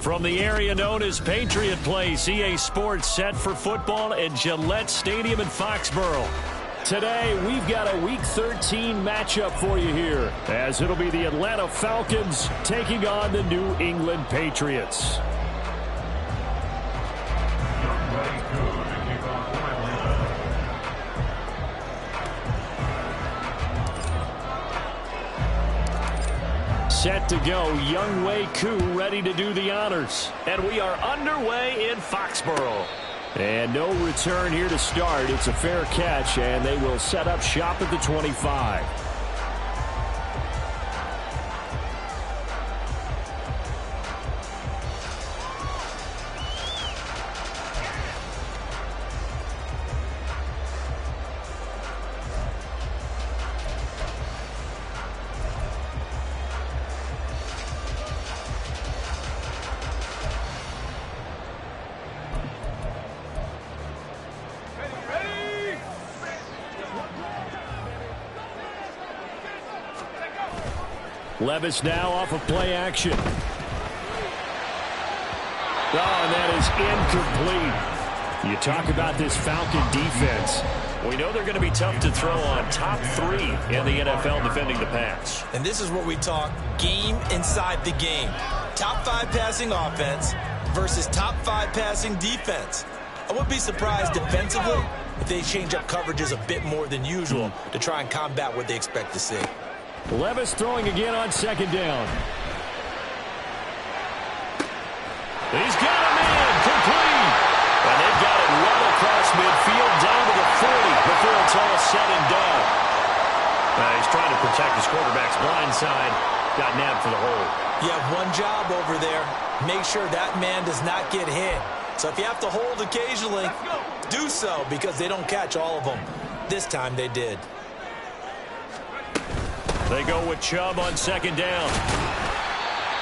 From the area known as Patriot Place, EA Sports set for football at Gillette Stadium in Foxborough. Today, we've got a Week 13 matchup for you here, as it'll be the Atlanta Falcons taking on the New England Patriots. Set to go, Younghoe Koo ready to do the honors. And we are underway in Foxborough. And no return here to start. It's a fair catch, and they will set up shop at the 25. Levis now off of play action. Oh, and that is incomplete. You talk about this Falcon defense. We know they're going to be tough to throw on. Top 3 in the NFL defending the pass. And this is where we talk game inside the game. Top 5 passing offense versus top 5 passing defense. I wouldn't be surprised defensively if they change up coverages a bit more than usual to try and combat what they expect to see. Levis throwing again on second down. He's got him in, complete. And they've got it well across midfield down to the 40 before it's all said and done. He's trying to protect his quarterback's blind side. Got nabbed for the hold. You have one job over there. Make sure that man does not get hit. So if you have to hold occasionally, do so, because they don't catch all of them. This time they did. They go with Chubb on second down.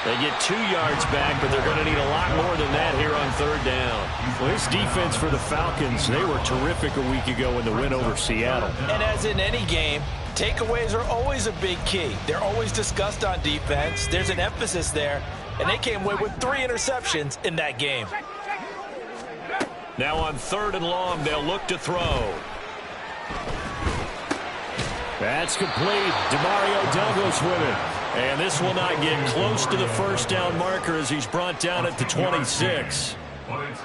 They get 2 yards back, but they're going to need a lot more than that here on third down. Well, this defense for the Falcons, they were terrific a week ago in the win over Seattle. And as in any game, takeaways are always a big key. They're always discussed on defense. There's an emphasis there, and they came away with 3 interceptions in that game. Now on third and long, they'll look to throw. That's complete. DeMario Douglas with it. And this will not get close to the first down marker as he's brought down at the 26.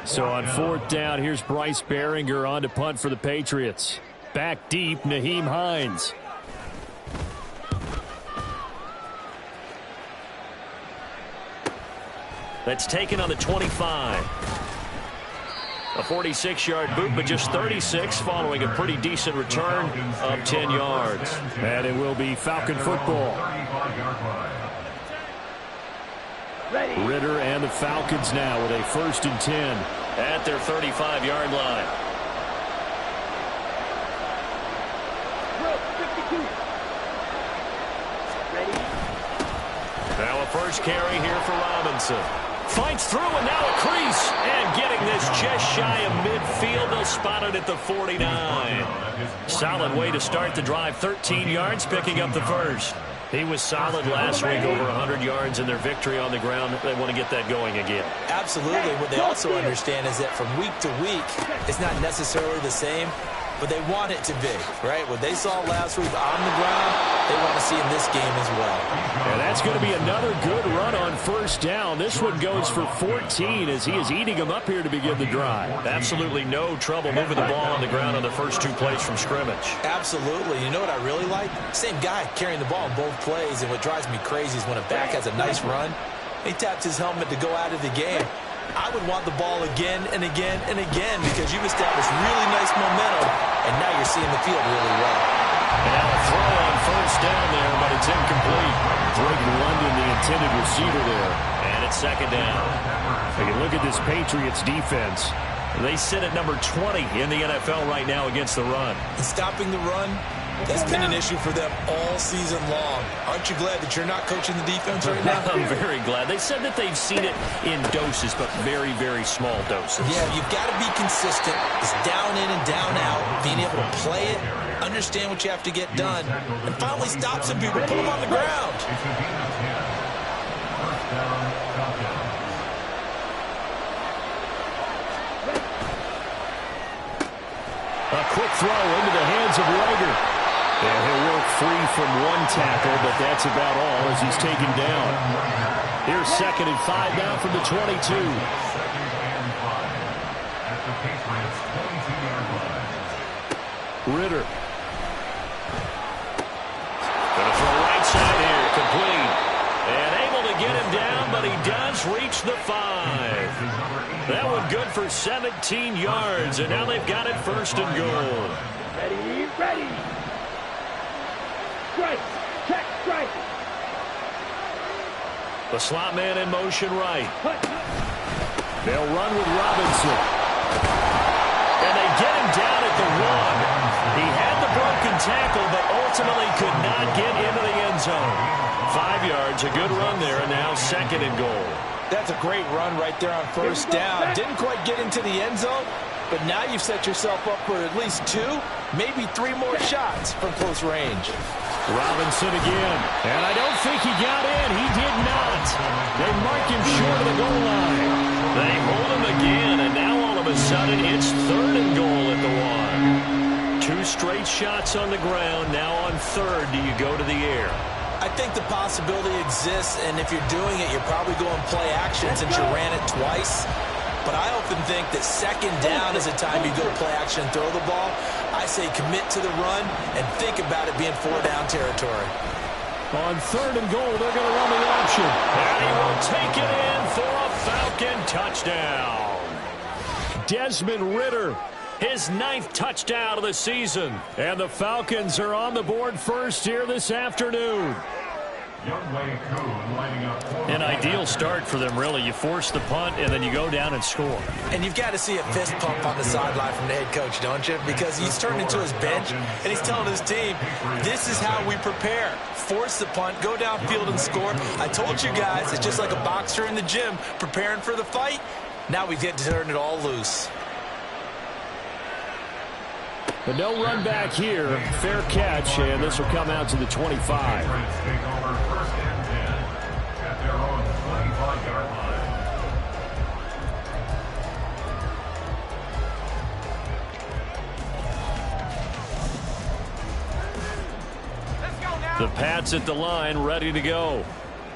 So on fourth down, here's Bryce Behringer on to punt for the Patriots. Back deep, Nyheim Hines. That's taken on the 25. A 46-yard boot, but just 36 following a pretty decent return of 10 yards. And it will be Falcon football. Ritter and the Falcons now with a 1st and 10 at their 35-yard line. Now a first carry here for Robinson. Fights through, and now a crease. And getting this just shy of midfield. They'll spot it at the 49. Solid way to start the drive. 13 yards, picking up the first. He was solid last week, over 100 yards in their victory on the ground. They want to get that going again. Absolutely. What they also understand is that from week to week, it's not necessarily the same, but they want it to be, right? What they saw last week on the ground, they want to see in this game as well. And that's going to be another good run on first down. This one goes for 14 as he is eating them up here to begin the drive. Absolutely no trouble moving the ball on the ground on the first 2 plays from scrimmage. Absolutely. You know what I really like? Same guy carrying the ball in both plays, and what drives me crazy is when a back has a nice run, he taps his helmet to go out of the game. I would want the ball again and again and again because you've established really nice momentum, and now you're seeing the field really well. And now a throw on first down there, but it's incomplete. Drake London, the intended receiver there. And it's second down. You can look at this Patriots defense. They sit at number 20 in the NFL right now against the run. And stopping the run, that's been an issue for them all season long. Aren't you glad that you're not coaching the defense right now? I'm very glad. They said that they've seen it in doses, but very, very small doses. Yeah, you've got to be consistent. It's down in and down out, being able to play it, understand what you have to get done, and finally stop some people, put them on the ground. A quick throw into the hands of Rager. And he'll work free from one tackle, but that's about all as he's taken down. Here's 2nd and 5 now from the 22. Ritter. Going to throw right side here, complete. And able to get him down, but he does reach the 5. That one good for 17 yards, and now they've got it 1st and goal. Ready. Strike. Check, strike. The slot man in motion right. They'll run with Robinson. And they get him down at the 1. He had the broken tackle, but ultimately could not get into the end zone. 5 yards, a good run there, and now 2nd and goal. That's a great run right there on 1st down. Didn't quite get into the end zone, but now you've set yourself up for at least 2, maybe 3 more shots from close range. Robinson again, and I don't think he got in. He did not. They mark him short of the goal line. They hold him again, and now all of a sudden it's 3rd and goal at the 1. 2 straight shots on the ground. Now on 3rd, do you go to the air? I think the possibility exists, and if you're doing it, you're probably going play action since you ran it twice. But I often think that 2nd down is a time you go play action and throw the ball. I say commit to the run and think about it being 4-down territory. On 3rd and goal, they're going to run the option. And he will take it in for a Falcon touchdown. Desmond Ritter, his 9th touchdown of the season. And the Falcons are on the board first here this afternoon. An ideal start for them, really. You force the punt, and then you go down and score. And you've got to see a fist pump on the sideline from the head coach, don't you? Because he's turned into his bench, and he's telling his team, this is how we prepare. Force the punt, go downfield and score. I told you guys, it's just like a boxer in the gym preparing for the fight. Now we get to turn it all loose. But no run back here. Fair catch, and this will come out to the 25. The Pats at the line, ready to go.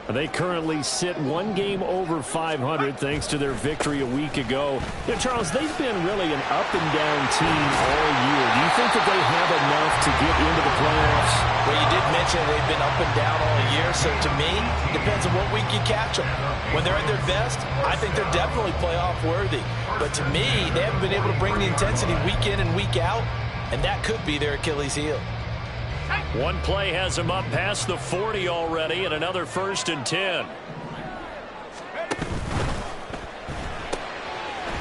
They currently sit 1 game over 500 thanks to their victory a week ago. Yeah, Charles, they've been really an up-and-down team all year. Do you think that they have enough to get into the playoffs? Well, you did mention they've been up and down all year, so to me, it depends on what week you catch them. When they're at their best, I think they're definitely playoff worthy. But to me, they haven't been able to bring the intensity week in and week out, and that could be their Achilles heel. One play has him up past the 40 already, and another 1st and 10.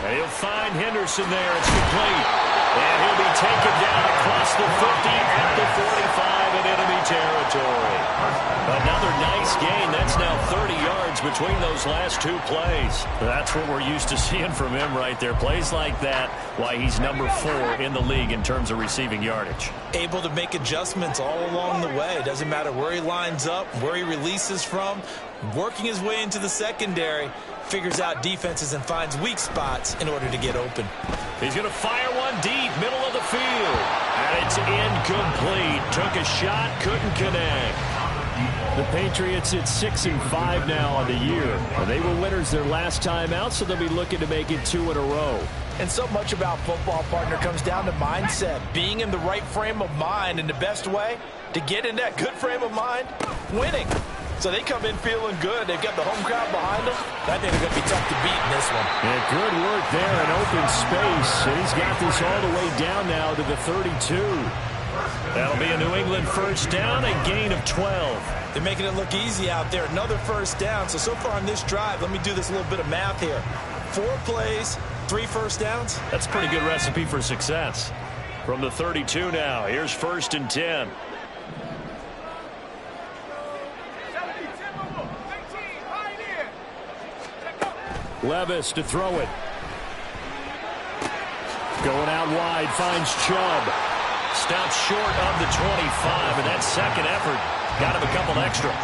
And he'll find Henderson there. It's complete. And he'll be taken down across the 50 at the 45 in enemy territory. Another nice gain. That's now 30 yards between those last 2 plays. That's what we're used to seeing from him right there. Plays like that, why he's number 4 in the league in terms of receiving yardage. Able to make adjustments all along the way. Doesn't matter where he lines up, where he releases from. Working his way into the secondary. Figures out defenses and finds weak spots in order to get open. He's going to fire one deep, middle of the field. And it's incomplete. Took a shot, couldn't connect. The Patriots at 6-5 now on the year. They were winners their last time out, so they'll be looking to make it 2 in a row. And so much about football, partner, comes down to mindset. Being in the right frame of mind, and the best way to get in that good frame of mind, winning. So they come in feeling good. They've got the home crowd behind them. I think they're going to be tough to beat in this one. And good work there in open space. And he's got this all the way down now to the 32. That'll be a New England 1st down, a gain of 12. They're making it look easy out there. Another 1st down. So far on this drive, let me do this little bit of math here. 4 plays, 3 1st downs. That's a pretty good recipe for success. From the 32 now, here's 1st and 10. Levis to throw it. Going out wide, finds Chubb. Stopped short of the 25, and that second effort got him a couple extra.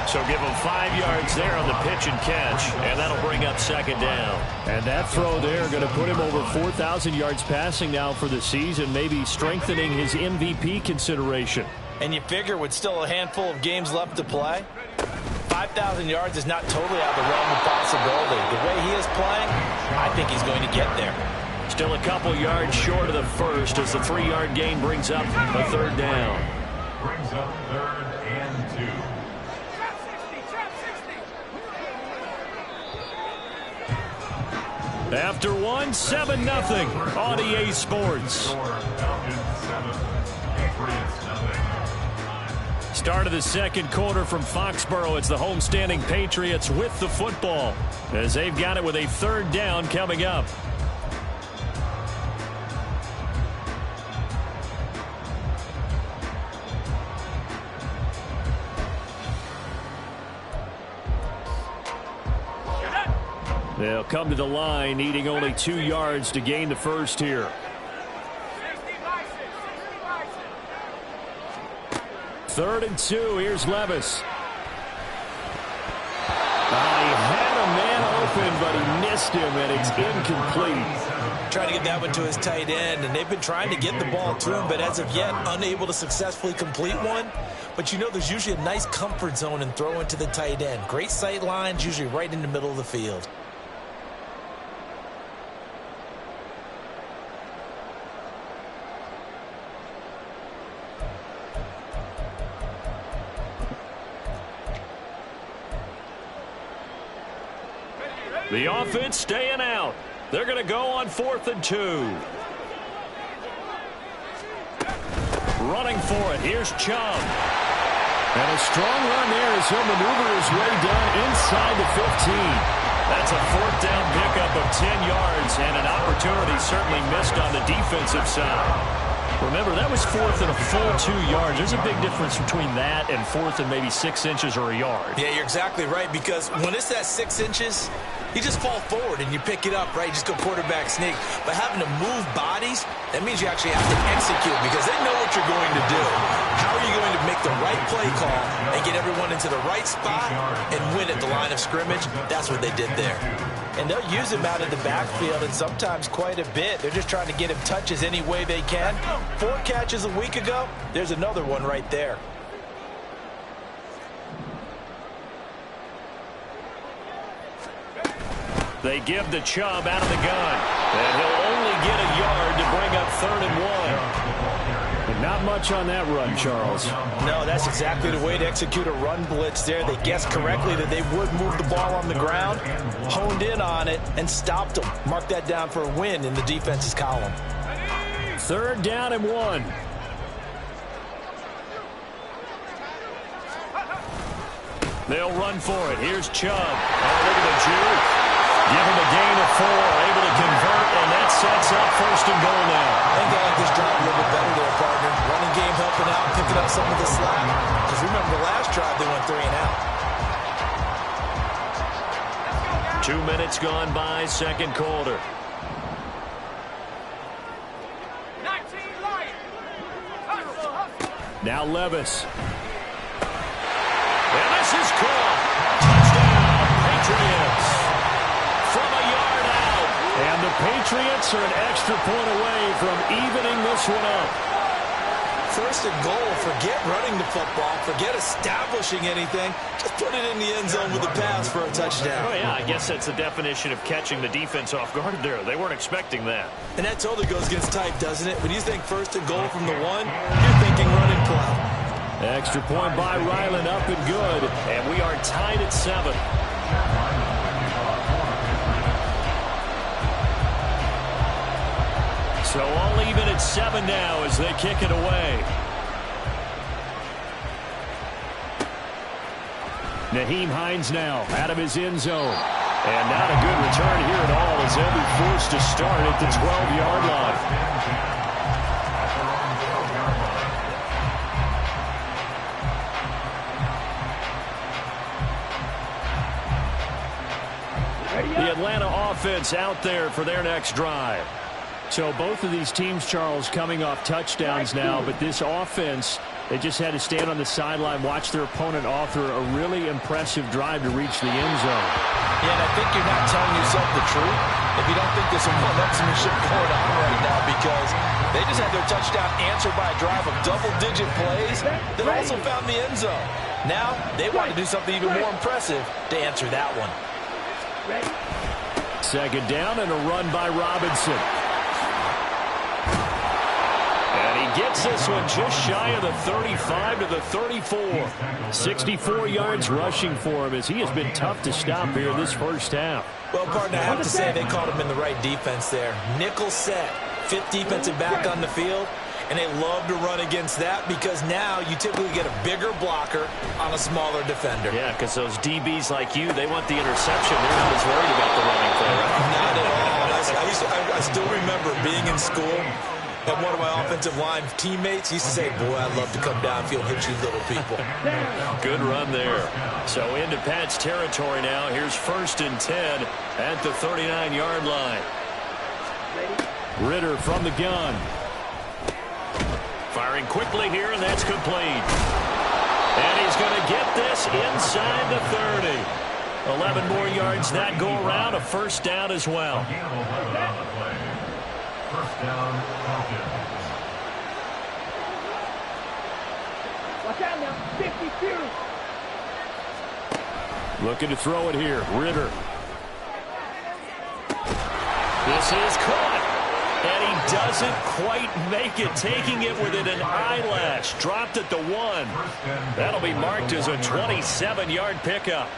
So give him 5 yards there on the pitch and catch, and that'll bring up second down. And that throw there going to put him over 4,000 yards passing now for the season, maybe strengthening his MVP consideration. And you figure with still a handful of games left to play, 5,000 yards is not totally out of the realm of possibility. The way he is playing, I think he's going to get there. Still a couple yards short of the first as the 3-yard gain brings up a third down. Brings up 3rd and 2. After one, 7-0 on EA Sports. Start of the second quarter from Foxborough. It's the homestanding Patriots with the football as they've got it with a third down coming up. They'll come to the line, needing only 2 yards to gain the first here. Third and 2. Here's Levis. He had a man open, but he missed him, and it's incomplete. Trying to get that one to his tight end, and they've been trying to get the ball to him, but as of yet, unable to successfully complete one. But you know there's usually a nice comfort zone in throwing to the tight end. Great sight lines, usually right in the middle of the field. The offense staying out. They're going to go on 4th and 2. Running for it. Here's Chubb. And a strong run there as he'll maneuver his way down inside the 15. That's a 4th down pickup of 10 yards and an opportunity certainly missed on the defensive side. Remember, that was 4th and a full 2 yards. There's a big difference between that and 4th and maybe 6 inches or a yard. Yeah, you're exactly right, because when it's that 6 inches, you just fall forward and you pick it up, right? You just go quarterback sneak. But having to move bodies, that means you actually have to execute because they know what you're going to do. How are you going to make the right play call and get everyone into the right spot and win at the line of scrimmage? That's what they did there. And they'll use him out of the backfield, and sometimes quite a bit. They're just trying to get him touches any way they can. 4 catches a week ago, there's another one right there. They give the Chubb out of the gun, and he'll only get a yard to bring up 3rd and 1. And not much on that run, Charles. No, that's exactly the way to execute a run blitz there. They guessed correctly that they would move the ball on the ground, honed in on it, and stopped them. Mark that down for a win in the defense's column. 3rd down and 1. They'll run for it. Here's Chubb. Oh, look at the juke. Give him a gain of 4, able to convert, and that sets up 1st and goal now. I think I like this drive a little bit better there, partner. Running game helping out, picking up some of the slack. Because remember, the last drive they went 3 and out. 2 minutes gone by, second quarter. Now Levis. And this is caught. Touchdown, Patriots. From a yard out. And the Patriots are an extra point away from evening this one up. 1st and goal. Forget running the football. Forget establishing anything. Just put it in the end zone with a pass for a touchdown. Oh, yeah, I guess that's the definition of catching the defense off guard there. They weren't expecting that. And that totally goes against type, doesn't it? When you think 1st and goal from the 1, you're thinking running play. Extra point by Ryland, up and good. And we are tied at 7. So all even at 7 now as they kick it away. Nyheim Hines now out of his end zone. And not a good return here at all as they'll be forced to start at the 12-yard line. The Atlanta offense out there for their next drive. So both of these teams, Charles, coming off touchdowns now, but this offense, they just had to stand on the sideline, watch their opponent author a really impressive drive to reach the end zone. Yeah, and I think you're not telling yourself the truth if you don't think there's some one-upsmanship going on right now, because they just had their touchdown answered by a drive of double-digit plays that also found the end zone. Now, they want to do something even more impressive to answer that one. Second down and a run by Robinson. And he gets this one just shy of the 35 to the 34. 64 yards rushing for him as he has been tough to stop here in this first half. Well, partner, I have to say they called him in the right defense there. Nickel set, fifth defensive back on the field, and they love to run against that because now you typically get a bigger blocker on a smaller defender. Yeah, because those DBs like you, they want the interception. They're not as worried about the running play. Not at all. I still remember being in school, and one of my offensive line teammates used to say, boy, I'd love to come downfield and hit you little people. Good run there. So into Pat's territory now. Here's 1st and 10 at the 39-yard line. Ritter from the gun. Firing quickly here, and that's complete. And he's going to get this inside the 30. 11 more yards that go around, a first down as well. First down, Falcons. Watch out now. 52. Looking to throw it here. Ritter. This is caught. And he doesn't quite make it, taking it within an eyelash. Dropped at the 1. That'll be marked as a 27-yard pickup.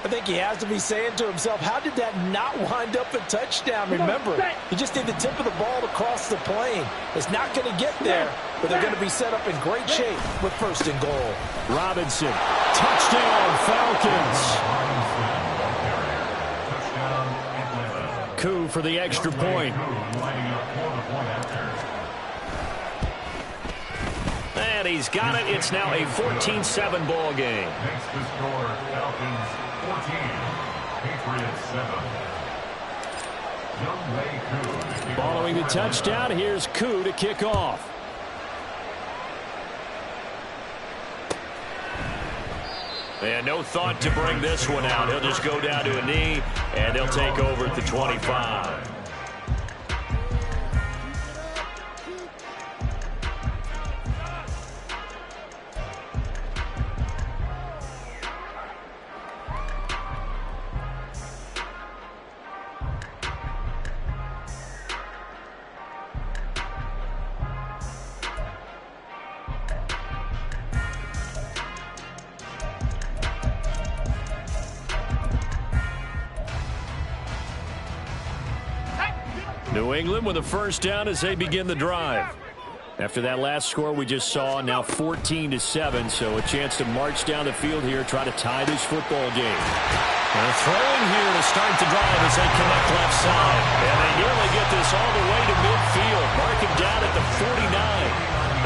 I think he has to be saying to himself, how did that not wind up a touchdown? Remember, he just did the tip of the ball across the plane. It's not going to get there, but they're going to be set up in great shape with 1st and goal. Robinson. Touchdown, Falcons. Coup for the extra point. And he's got it. It's now a 14-7 ball game. Next to score, Falcons 14, Patriots 7. Youngway Koo. Following the touchdown, here's Koo to kick off. And no thought to bring this one out. He'll just go down to a knee, and they'll take over at the 25. New England with a first down as they begin the drive. After that last score we just saw, now 14-7, so a chance to march down the field here, try to tie this football game. They're throwing here to start the drive as they connect left side. And they nearly get this all the way to midfield. Mark him down at the 49.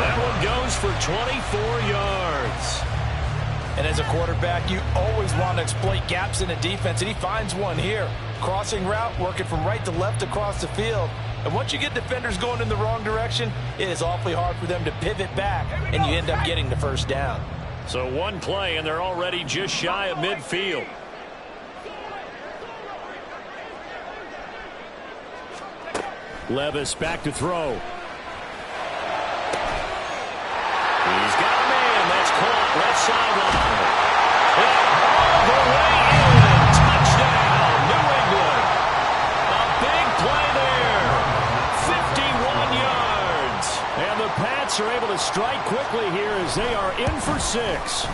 That one goes for 24 yards. And as a quarterback, you always want to exploit gaps in a defense, and he finds one here. Crossing route, working from right to left across the field. And once you get defenders going in the wrong direction, it is awfully hard for them to pivot back, and you end up getting the first down. So one play, and they're already just shy of midfield. Levis back to throw. He's got a man. That's caught left sideline. And all the way in. Touchdown, New England. A big play there. 51 yards. And the Pats are able to strike quickly here as they are in for 6.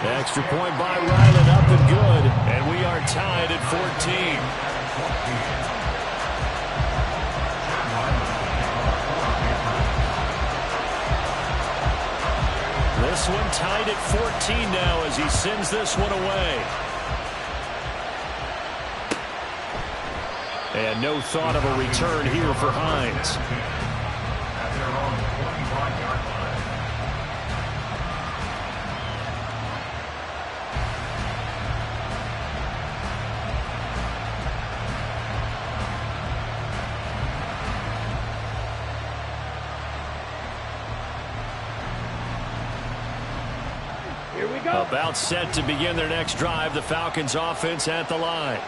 Extra point by Ryland, up and good. And we are tied at 14. This one tied at 14 now as he sends this one away. And no thought of a return here for Hines. At their own 25-yard line. Here we go. About set to begin their next drive. The Falcons offense at the line.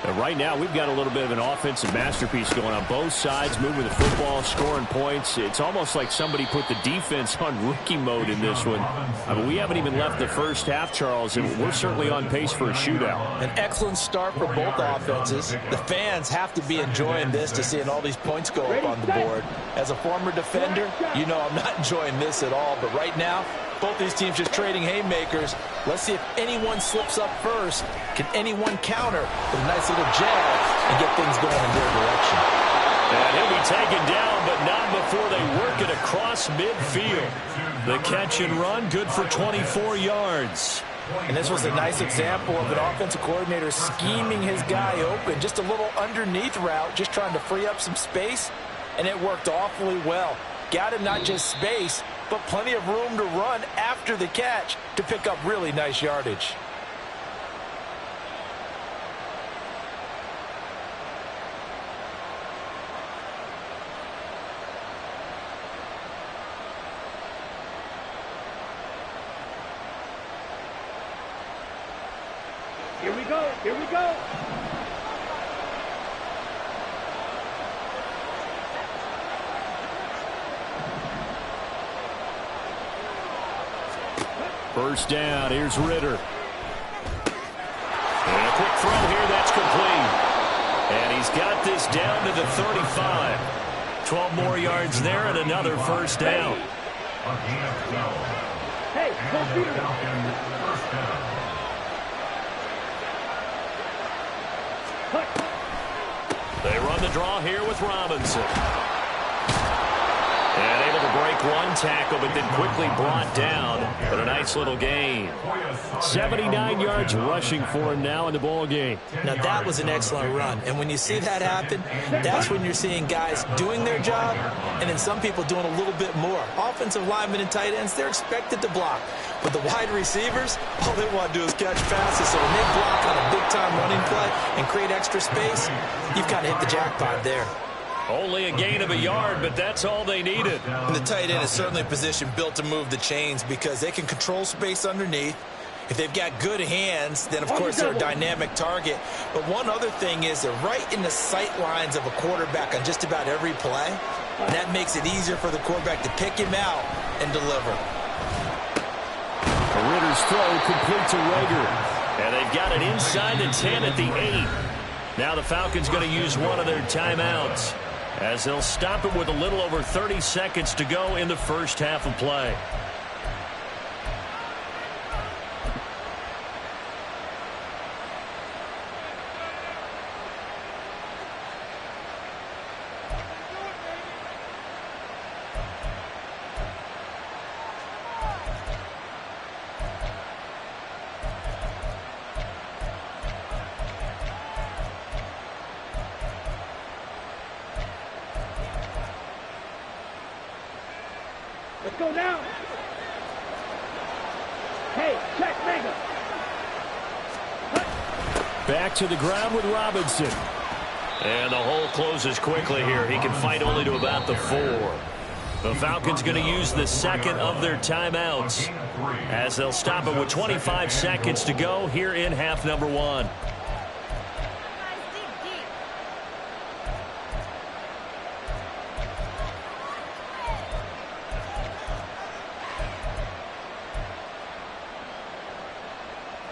And right now, we've got a little bit of an offensive masterpiece going on both sides, moving the football, scoring points. It's almost like somebody put the defense on rookie mode in this one. I mean, we haven't even left the first half, Charles, and we're certainly on pace for a shootout. An excellent start for both offenses. The fans have to be enjoying this to seeing all these points go up on the board. As a former defender, you know I'm not enjoying this at all. But right now, both these teams just trading haymakers. Let's see if anyone slips up first. Can anyone counter with a nice little jab and get things going in their direction? And he'll be taken down, but not before they work it across midfield. The catch and run, good for 24 yards. And this was a nice example of an offensive coordinator scheming his guy open. Just a little underneath route, just trying to free up some space, and it worked awfully well. Got him not just space, but plenty of room to run after the catch to pick up really nice yardage. Here we go. Here we go. First down, here's Ritter. And a quick throw here, that's complete. And he's got this down to the 35. 12 more yards there and another first down. Hey, go Peter. They run the draw here with Robinson. And able to break one tackle, but then quickly brought down. But a nice little gain. 79 yards rushing for him now in the ball game. Now that was an excellent run. And when you see that happen, that's when you're seeing guys doing their job and then some people doing a little bit more. Offensive linemen and tight ends, they're expected to block. But the wide receivers, all they want to do is catch passes. So when they block on a big-time running play and create extra space, you've kind of hit the jackpot there. Only a gain of a yard, but that's all they needed. And the tight end is certainly a position built to move the chains because they can control space underneath. If they've got good hands, then, of course, they're a dynamic target. But one other thing is they're right in the sight lines of a quarterback on just about every play. And that makes it easier for the quarterback to pick him out and deliver. Ritter's throw complete to Rager. And they've got it inside the 10 at the 8. Now the Falcons going to use one of their timeouts, as they'll stop it with a little over 30 seconds to go in the first half of play. Let's go now. Hey, check Mega. Back to the ground with Robinson. And the hole closes quickly here. He can fight only to about the 4. The Falcons going to use the second of their timeouts, as they'll stop it with 25 seconds to go here in half number 1.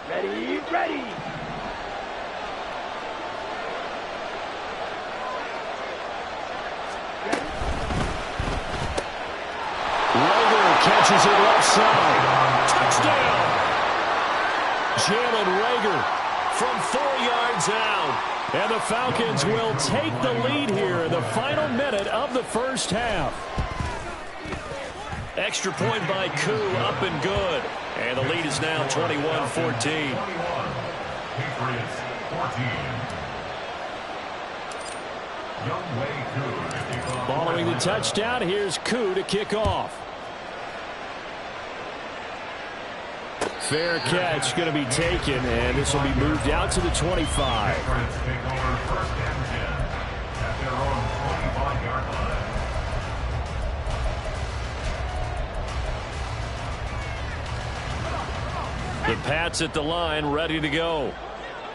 Ready, ready. Rager catches it left side. Touchdown! Jalen Rager from 4 yards out. And the Falcons will take the lead here in the final minute of the first half. Extra point by Koo, up and good. And the lead is now 21-14. Patriots 14. Following the touchdown, here's Koo to kick off. Fair catch going to be taken, and this will be moved out to the 25. Patriots take over first and 10 at their own 25-yard line. The Pats at the line, ready to go.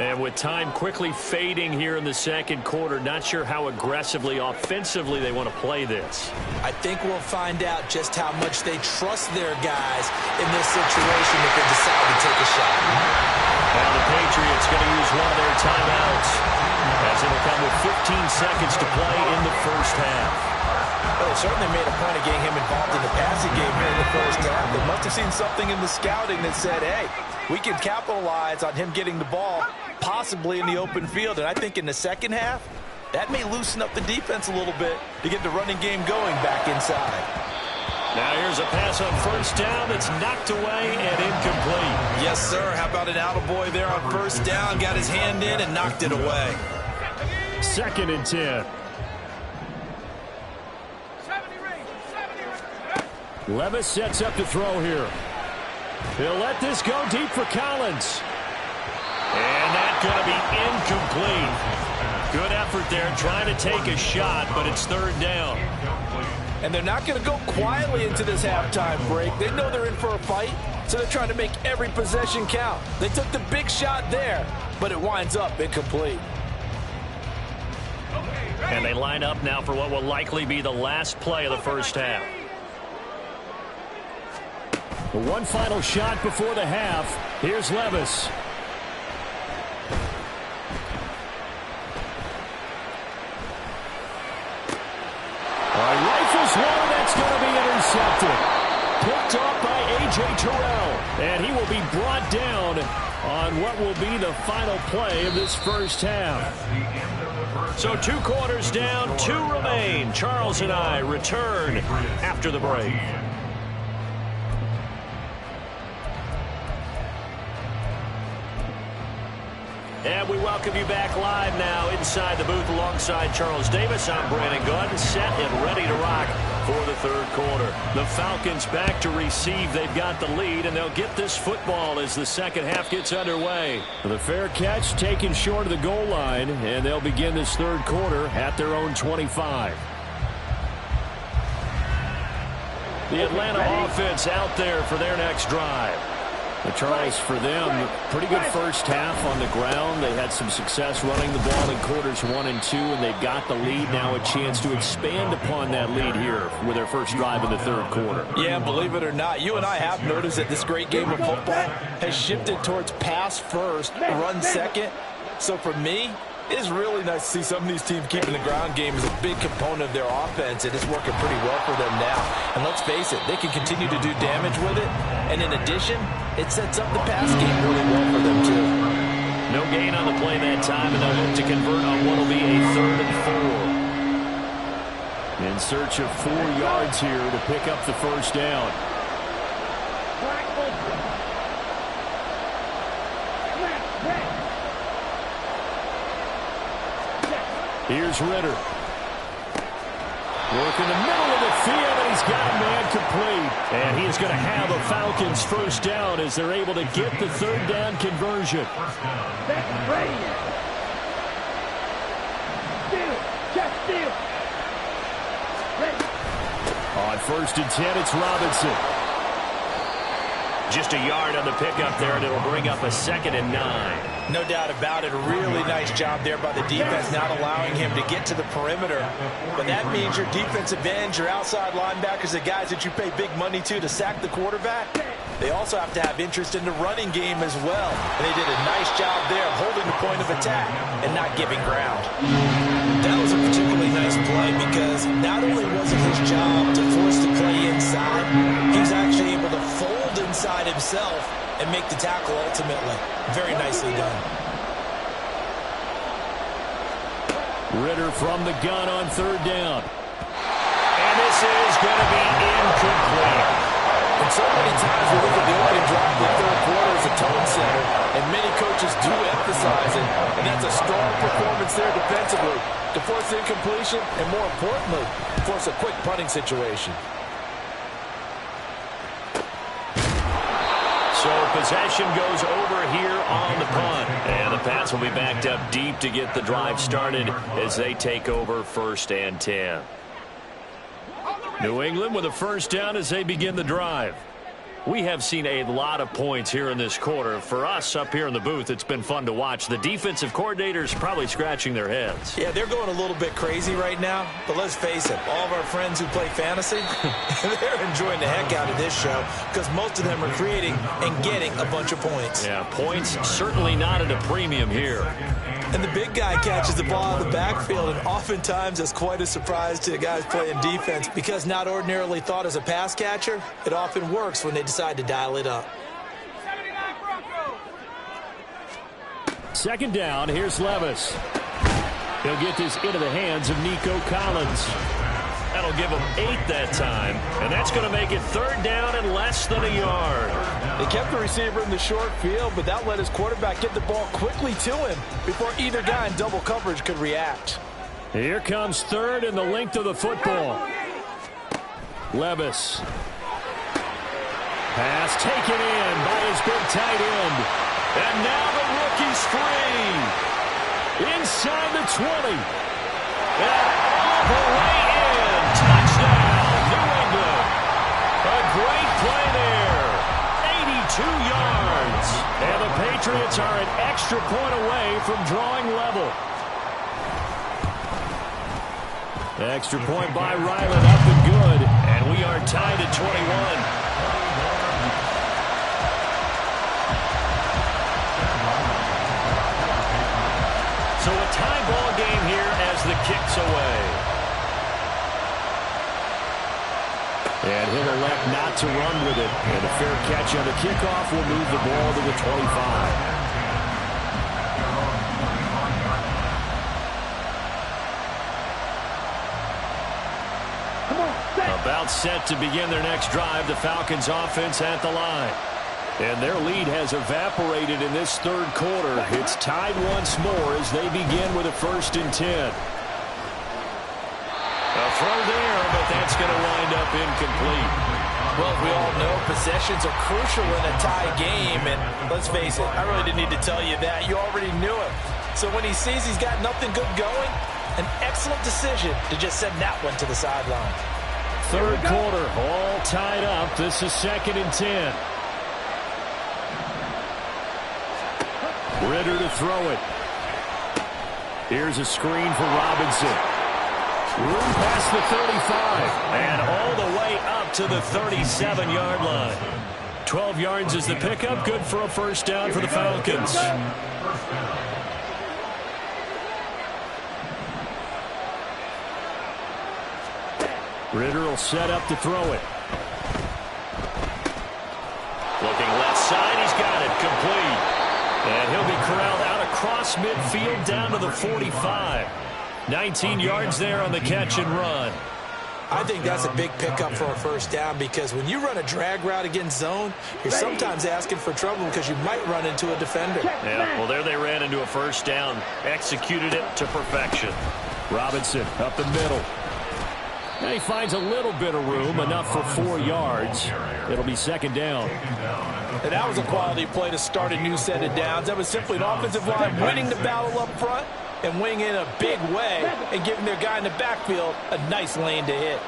And with time quickly fading here in the second quarter, not sure how aggressively, offensively they want to play this. I think we'll find out just how much they trust their guys in this situation if they decide to take a shot. Now the Patriots going to use one of their timeouts as it'll come with 15 seconds to play in the first half. Well, they certainly made a point of getting him involved in the passing game here in the first half. They must have seen something in the scouting that said, hey, we can capitalize on him getting the ball possibly in the open field. And I think in the second half, that may loosen up the defense a little bit to get the running game going back inside. Now here's a pass on first down that's knocked away and incomplete. Yes, sir. How about an attaboy there on first down? Got his hand in and knocked it away. 2nd and 10. Levis sets up to throw here. He'll let this go deep for Collins. And that's going to be incomplete. Good effort there trying to take a shot, but it's 3rd down. And they're not going to go quietly into this halftime break. They know they're in for a fight, so they're trying to make every possession count. They took the big shot there, but it winds up incomplete. And they line up now for what will likely be the last play of the first half. The one final shot before the half. Here's Levis. Rifles one, that's going to be intercepted. Picked off by A.J. Terrell. And he will be brought down on what will be the final play of this first half. So 2 quarters down, 2 remain. Charles and I return after the break. And we welcome you back live now inside the booth alongside Charles Davis. I'm Brandon Gordon, set and ready to rock for the 3rd quarter. The Falcons back to receive. They've got the lead, and they'll get this football as the second half gets underway. The fair catch taken short of the goal line, and they'll begin this 3rd quarter at their own 25. The Atlanta offense out there for their next drive. Charles, for them, pretty good first half on the ground. They had some success running the ball in quarters 1 and 2, and they've got the lead now, a chance to expand upon that lead here with their first drive in the 3rd quarter. Yeah, believe it or not, you and I have noticed that this great game of football has shifted towards pass first, run second. So for me, it is really nice to see some of these teams keeping the ground game as a big component of their offense. It is working pretty well for them now. And let's face it, they can continue to do damage with it. And in addition, it sets up the pass game really well for them too. No gain on the play that time, and they'll look to convert on what will be a 3rd and 4. In search of 4 yards here to pick up the first down. Here's Ritter. Work in the middle of the field, and he's got a man complete. And he is going to have a Falcons first down as they're able to get the 3rd down conversion. Ready. Steal. Check steal. Ready. On 1st and 10, it's Robinson. Just a yard on the pickup there, and it'll bring up a 2nd and 9. No doubt about it. A really nice job there by the defense, not allowing him to get to the perimeter. But that means your defensive ends, your outside linebackers, the guys that you pay big money to sack the quarterback, they also have to have interest in the running game as well. And they did a nice job there of holding the point of attack and not giving ground. That was a particularly nice play because not only was it his job to force the play inside, he was actually able to fold inside himself and make the tackle ultimately. Very nicely done. Ritter from the gun on 3rd down. And this is going to be incomplete. And so many times we look at the opening drive of the 3rd quarter as a tone setter, and many coaches do emphasize it, and that's a strong performance there defensively to force incompletion and, more importantly, force a quick punting situation. So possession goes over here on the punt. And the Pats will be backed up deep to get the drive started as they take over 1st and 10. New England with a first down as they begin the drive. We have seen a lot of points here in this quarter. For us up here in the booth, it's been fun to watch. The defensive coordinators probably scratching their heads. Yeah, they're going a little bit crazy right now. But let's face it, all of our friends who play fantasy, they're enjoying the heck out of this show because most of them are creating and getting a bunch of points. Yeah, points certainly not at a premium here. And the big guy catches the ball in the backfield, and oftentimes it's quite a surprise to the guys playing defense because not ordinarily thought as a pass catcher, it often works when they decide to dial it up. Second down, here's Levis. He'll get this into the hands of Nico Collins. That'll give him 8 that time, and that's going to make it third down and less than a yard. They kept the receiver in the short field, but that let his quarterback get the ball quickly to him before either guy in double coverage could react. Here comes third in the length of the football. Levis. Pass taken in by his big tight end. And now the rookie's free. Inside the 20. And all the way in. Touchdown, New England. A great play there. 82 yards. And the Patriots are an extra point away from drawing level. Extra point by Ryland, up and good. And we are tied at 21. So a tie ball game here as the kick's away. And he'll elect not to run with it. And a fair catch on the kickoff will move the ball to the 25. About set to begin their next drive, the Falcons offense at the line. And their lead has evaporated in this third quarter. It's tied once more as they begin with a 1st and 10. A throw there, but that's going to wind up incomplete. Well, we all know possessions are crucial in a tie game, and let's face it, I really didn't need to tell you that. You already knew it. So when he sees he's got nothing good going, an excellent decision to just send that one to the sideline. Third quarter, all tied up. This is 2nd and 10. Ritter to throw it. Here's a screen for Robinson. Room past the 35. And all the way up to the 37-yard line. 12 yards is the pickup. Good for a first down for the Falcons. Ritter will set up to throw it. Looking left side, he's got it. Complete. And he'll be corralled out across midfield down to the 45. 19 yards there on the catch and run. I think that's a big pickup for a first down because when you run a drag route against zone, you're sometimes asking for trouble because you might run into a defender. Yeah, well, there they ran into a first down. Executed it to perfection. Robinson up the middle. And he finds a little bit of room, enough for 4 yards. It'll be 2nd down. And that was a quality play to start a new set of downs. That was simply an offensive line winning the battle up front and winning in a big way and giving their guy in the backfield a nice lane to hit.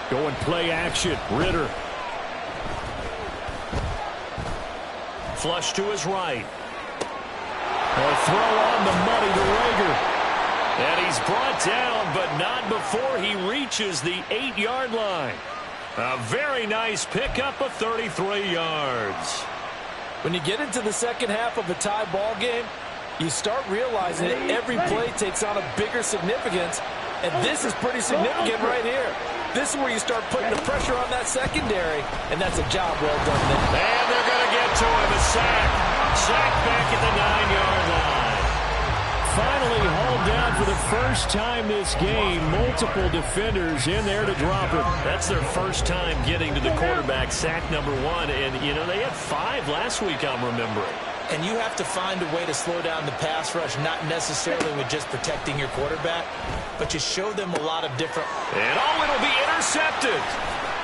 Going play action. Ritter. Flush to his right. A throw on the money to Rager. And he's brought down, but not before he reaches the 8-yard line. A very nice pickup of 33 yards. When you get into the second half of a tie ball game, you start realizing that every play takes on a bigger significance, and this is pretty significant right here. This is where you start putting the pressure on that secondary, and that's a job well done there. And they're going to get to him. A sack. Sack back at the 9-yard line. Finally hauled down for the first time this game. Multiple defenders in there to drop him. That's their first time getting to the quarterback, sack number 1. And, you know, they had 5 last week, I'm remembering. And you have to find a way to slow down the pass rush, not necessarily with just protecting your quarterback, but you show them a lot of different... And it'll be intercepted.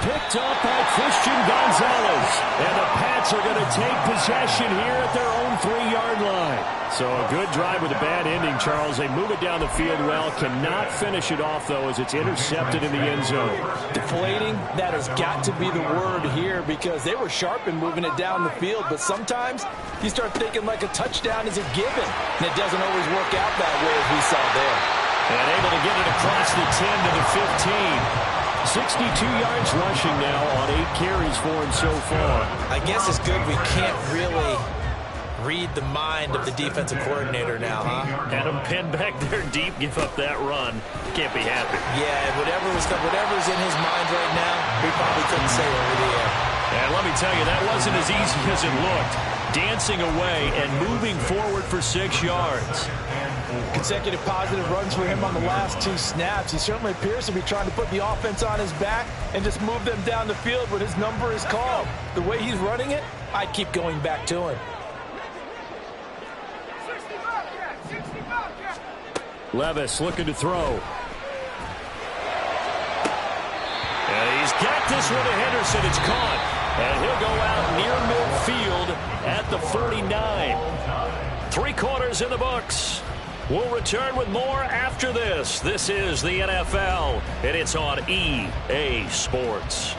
picked up by Christian Gonzalez. And the Pats are going to take possession here at their own 3-yard line. So a good drive with a bad ending, Charles. They move it down the field well. Cannot finish it off, though, as it's intercepted in the end zone. Deflating, that has got to be the word here because they were sharp in moving it down the field. But sometimes you start thinking like a touchdown is a given. And it doesn't always work out that way as we saw there. And able to get it across the 10 to the 15. 62 yards rushing now on 8 carries for him so far. I guess it's good we can't really read the mind of the defensive coordinator now, huh? Had him pinned back there deep, give up that run. Can't be happy. Yeah, whatever's in his mind right now, we probably couldn't say over the air. And let me tell you, that wasn't as easy as it looked. Dancing away and moving forward for 6 yards. Consecutive positive runs for him on the last 2 snaps. He certainly appears to be trying to put the offense on his back and just move them down the field when his number is called. The way he's running it, I'd keep going back to him. Levis looking to throw. And he's got this one to Henderson. It's caught. And he'll go out near midfield at the 49. 3 quarters in the books. We'll return with more after this. This is the NFL, and it's on EA Sports.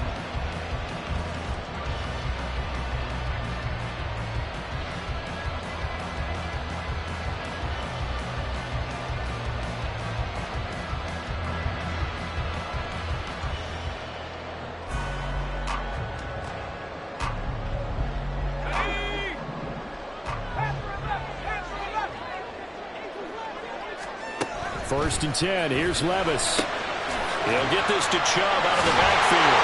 First and 10. Here's Levis. He'll get this to Chubb out of the backfield.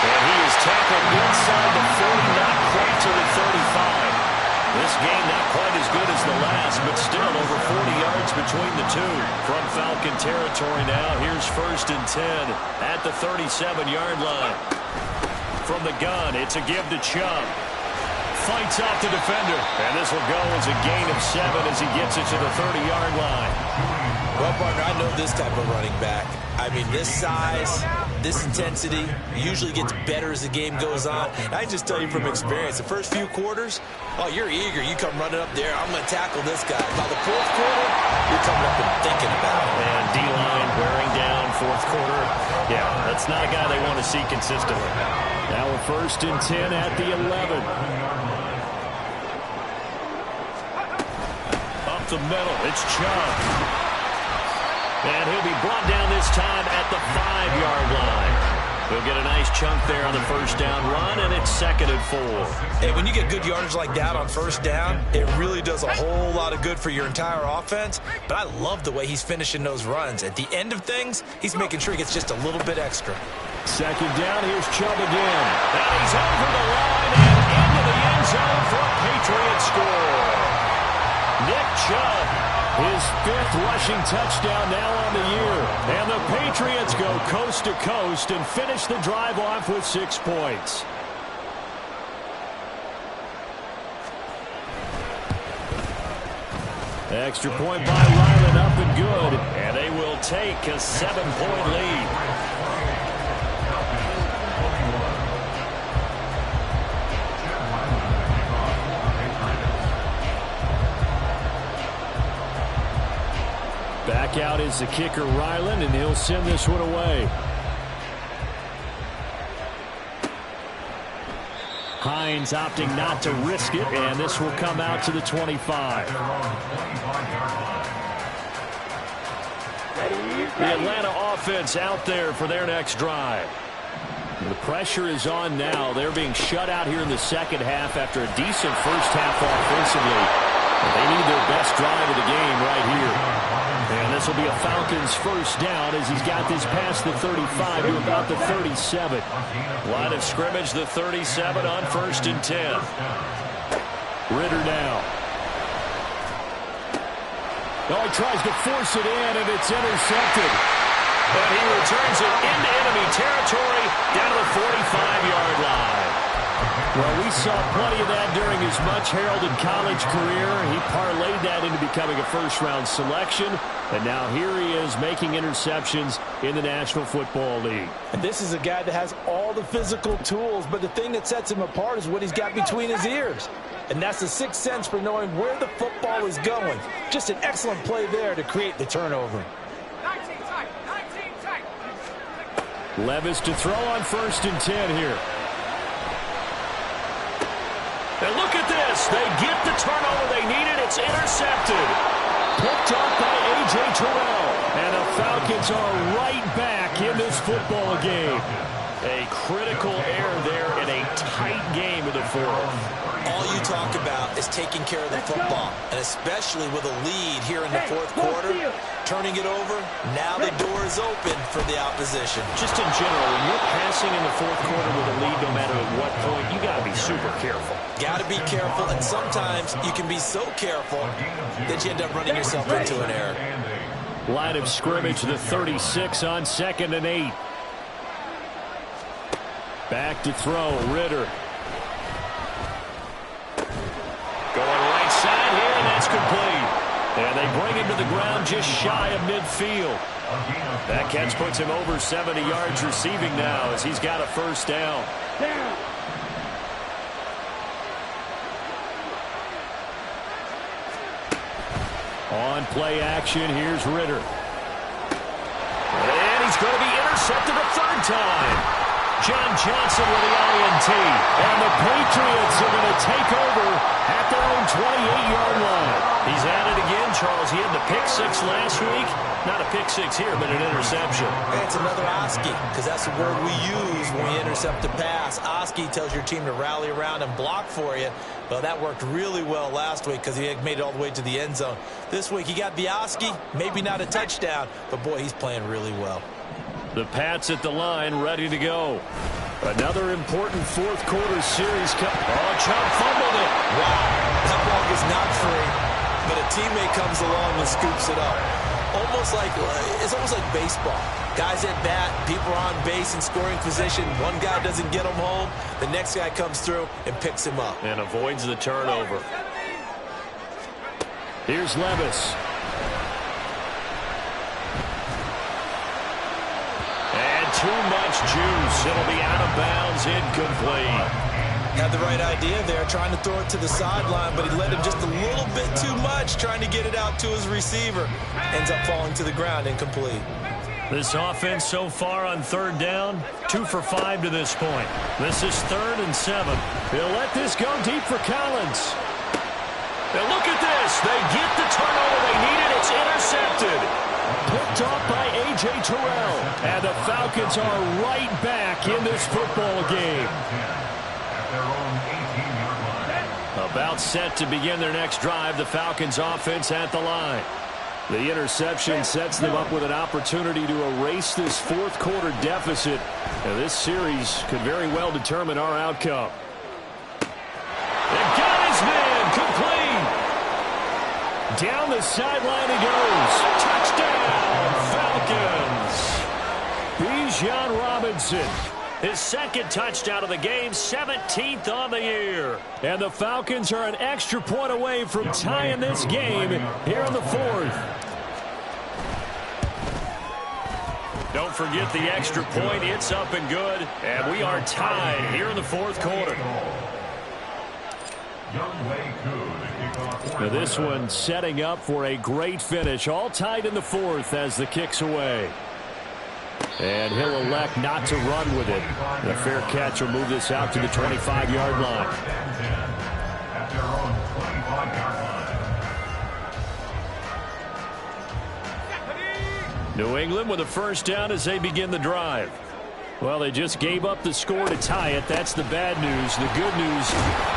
And he is tackled inside the 40, not quite to the 35. This game not quite as good as the last, but still over 40 yards between the two. From Falcon territory now, here's first and 10 at the 37-yard line. From the gun, it's a give to Chubb. Fights off the defender. And this will go as a gain of 7 as he gets it to the 30-yard line. Well, partner, I know this type of running back. I mean, this size, this intensity usually gets better as the game goes on. And I just tell you from experience, the first few quarters, oh, you're eager. You come running up there, I'm going to tackle this guy. By the 4th quarter, you're coming up and thinking about it. And D-line wearing down 4th quarter. Yeah, that's not a guy they want to see consistently. Now a first and 10 at the 11. Up the middle, it's Chubb. And he'll be brought down this time at the 5-yard line. He'll get a nice chunk there on the first down run, and it's 2nd and 4. Hey, when you get good yardage like that on first down, it really does a whole lot of good for your entire offense. But I love the way he's finishing those runs. At the end of things, he's making sure he gets just a little bit extra. 2nd down, here's Chubb again. And he's over the line and into the end zone for a Patriot score. Nick Chubb, his 5th rushing touchdown now on the year. And the Patriots go coast to coast and finish the drive off with 6 points. Extra point by Ryland, up and good. And they will take a 7-point lead. Back out is the kicker, Ryland, and he'll send this one away. Hines opting not to risk it, and this will come out to the 25. The Atlanta offense out there for their next drive. The pressure is on now. They're being shut out here in the second half after a decent first half offensively. They need their best drive of the game right here. And this will be a Falcons first down as he's got this past the 35 to about the 37. Line of scrimmage, the 37 on 1st and 10. Ritter now. Oh, he tries to force it in, and it's intercepted. And he returns it into enemy territory down to the 45-yard line. Well, we saw plenty of that during his much-heralded college career. He parlayed that into becoming a first-round selection, and now here he is making interceptions in the National Football League. And this is a guy that has all the physical tools, but the thing that sets him apart is what he's got between his ears. And that's the sixth sense for knowing where the football is going. Just an excellent play there to create the turnover. Levis to throw on 1st and 10 here. And look at this. They get the turnover they needed. It's intercepted. Picked up by A.J. Terrell. And the Falcons are right back in this football game. A critical error there in a tight game of the fourth. All you talk about is taking care of the football, and especially with a lead here in the fourth quarter, turning it over, now the door is open for the opposition. Just in general, when you're passing in the fourth quarter with a lead, no matter at what point, you got to be super careful. Got to be careful, and sometimes you can be so careful that you end up running yourself into an error. Line of scrimmage, the 36 on 2nd and 8. Back to throw, Ritter. Going right side here, and that's complete. And they bring him to the ground just shy of midfield. That catch puts him over 70 yards receiving now as he's got a first down. On play action, here's Ritter. And he's going to be intercepted a third time. John Johnson with the INT. And the Patriots are going to take over at their own 28-yard line. He's at it again, Charles. He had the pick six last week. Not a pick six here, but an interception. And it's another Oski, because that's the word we use when we intercept a pass. Oski tells your team to rally around and block for you. Well, that worked really well last week because he had made it all the way to the end zone. This week he got the Oski, maybe not a touchdown, but boy, he's playing really well. The Pats at the line, ready to go. Another important fourth quarter series. Oh, Chubb fumbled it. Wow, that ball is not free, but a teammate comes along and scoops it up. It's almost like baseball. Guys at bat, people are on base in scoring position. One guy doesn't get him home. The next guy comes through and picks him up. And avoids the turnover. Here's Levis. Too much juice. It'll be out of bounds, incomplete. Had the right idea there, trying to throw it to the sideline, but he let him just a little bit too much, trying to get it out to his receiver. Ends up falling to the ground, incomplete. This offense so far on third down, 2 for 5 to this point. This is 3rd and 7. He'll let this go deep for Collins. Now look at this. They get the turnover they needed. It's intercepted. Picked off by A.J. Terrell. And the Falcons are right back in this football game. About set to begin their next drive, the Falcons offense at the line. The interception sets them up with an opportunity to erase this fourth quarter deficit. And this series could very well determine our outcome. They got his man, complete. Down the sideline he goes. Touchdown, Falcons. Bijan Robinson. His second touchdown of the game, 17th on the year. And the Falcons are an extra point away from tying this game here in the fourth. Don't forget the extra point. It's up and good. And we are tied here in the fourth quarter. Now this one setting up for a great finish. All tied in the fourth as the kick's away. And he'll elect not to run with it. The fair catch will move this out to the 25-yard line. New England with a first down as they begin the drive. Well, they just gave up the score to tie it. That's the bad news. The good news,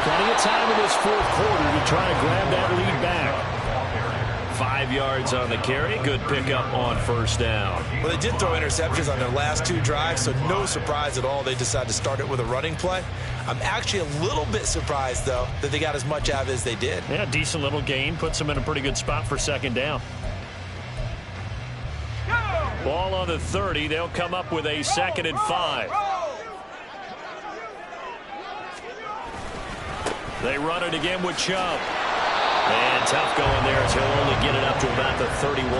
plenty of time in this fourth quarter to try to grab that lead back. 5 yards on the carry. Good pickup on first down. Well, they did throw interceptions on their last 2 drives, so no surprise at all they decided to start it with a running play. I'm actually a little bit surprised, though, that they got as much out of it as they did. Yeah, decent little gain. Puts them in a pretty good spot for second down. Ball on the 30. They'll come up with a 2nd and 5. They run it again with Chubb. And tough going there as he'll only get it up to about the 31.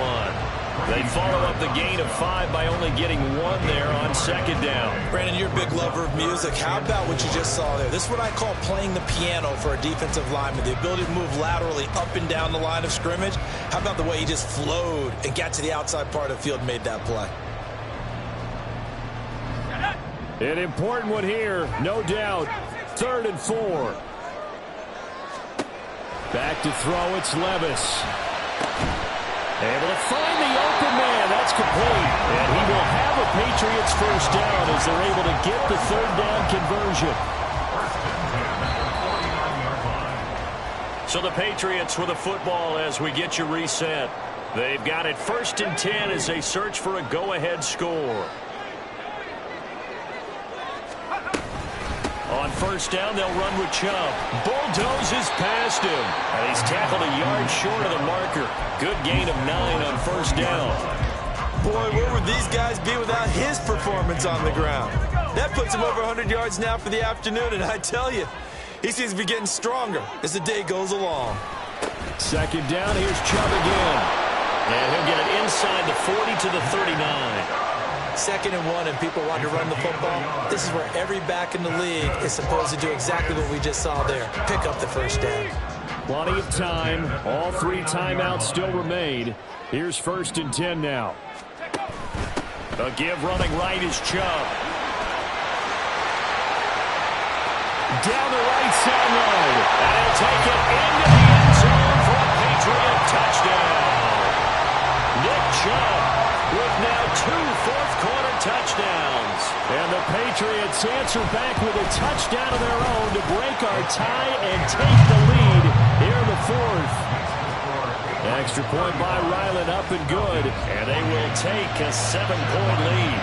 They follow up the gain of 5 by only getting 1 there on second down. Brandon, you're a big lover of music. How about what you just saw there? This is what I call playing the piano for a defensive lineman. The ability to move laterally up and down the line of scrimmage. How about the way he just flowed and got to the outside part of the field and made that play? An important one here, no doubt. 3rd and 4. Back to throw, it's Levis. Able to find the open man. That's complete. And he will have a Patriots first down as they're able to get the 3rd down conversion. So the Patriots with a football as we get you reset. They've got it 1st and 10 as they search for a go-ahead score. On 1st down, they'll run with Chubb. Bulldozes past him. And he's tackled a yard short of the marker. Good gain of 9 on 1st down. Boy, where would these guys be without his performance on the ground? That puts him over 100 yards now for the afternoon, and I tell you, he seems to be getting stronger as the day goes along. 2nd down, here's Chubb again. And he'll get it inside the 40 to the 39. 2nd and 1, and people want to run the football. This is where every back in the league is supposed to do exactly what we just saw there. Pick up the 1st down. Plenty of time. All 3 timeouts still remain. Here's 1st and 10 now. A give running right is Chubb. Down the right sideline. And he'll take it into the end zone for a Patriot touchdown. Nick Chubb with now 2 fourth-quarter touchdowns. And the Patriots answer back with a touchdown of their own to break our tie and take the lead here in the 4th. Extra point by Ryland, up and good. And they will take a 7-point lead.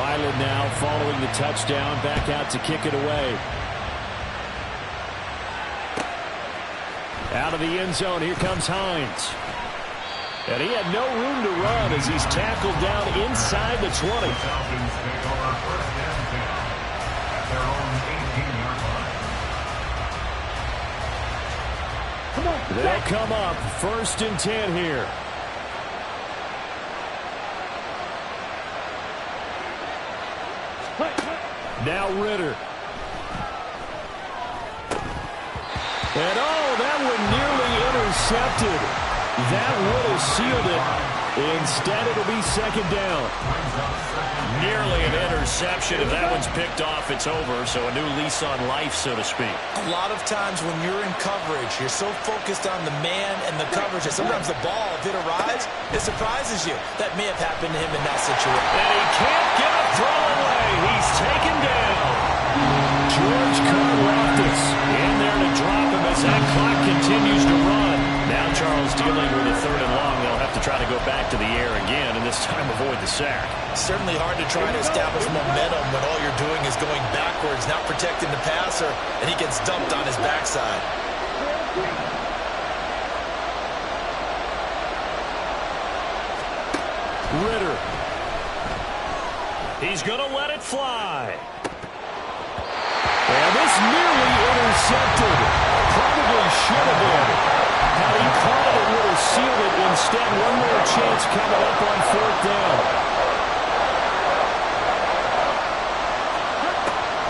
Ryland now following the touchdown, back out to kick it away. Out of the end zone, here comes Hines. And he had no room to run as he's tackled down inside the 20. They'll come up 1st and 10 here. Now Ritter. And that one nearly intercepted. That would have sealed it. Instead, it'll be 2nd down. Nearly an interception. If that one's picked off, it's over. So a new lease on life, so to speak. A lot of times when you're in coverage, you're so focused on the man and the coverage that sometimes the ball, if it arrives, it surprises you. That may have happened to him in that situation. And he can't get a throw away. He's taken down. George Karlaftis in there to drop him as that clock continues to run. Now Charles dealing with a 3rd and long. They'll have to try to go back to the air again, and this time avoid the sack. Certainly hard to try to establish momentum when all you're doing is going backwards, not protecting the passer, and he gets dumped on his backside. Ritter. He's going to let it fly. And this nearly intercepted. Probably should have been. Had he caught it, it would have sealed it. Instead, one more chance coming up on 4th down.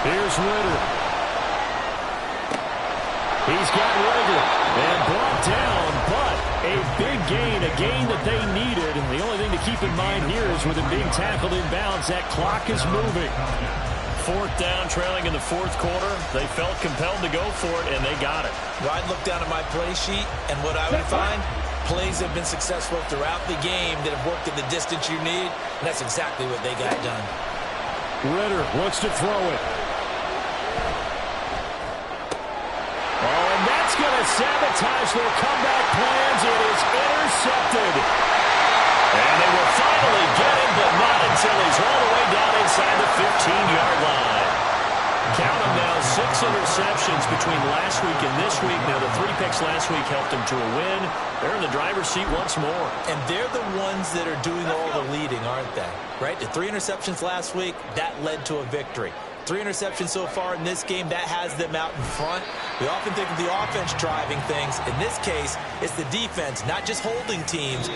Here's Ritter. He's got Rager. And brought down, but a big gain, a gain that they needed. And the only thing to keep in mind here is with him being tackled in bounds, that clock is moving. 4th down, trailing in the 4th quarter. They felt compelled to go for it, and they got it. Well, I'd look down at my play sheet, and what I would find, plays have been successful throughout the game that have worked at the distance you need, and that's exactly what they got done. Ritter wants to throw it. Oh, and that's going to sabotage their comeback plans. It is intercepted. And they will finally get him, but not until he's all the way down inside the 15-yard line. Count them now, 6 interceptions between last week and this week. Now, the 3 picks last week helped them to a win. They're in the driver's seat once more. And they're the ones that are doing all the leading, aren't they? Right? The 3 interceptions last week, that led to a victory. 3 interceptions so far in this game. That has them out in front. We often think of the offense driving things. In this case, it's the defense, not just holding teams,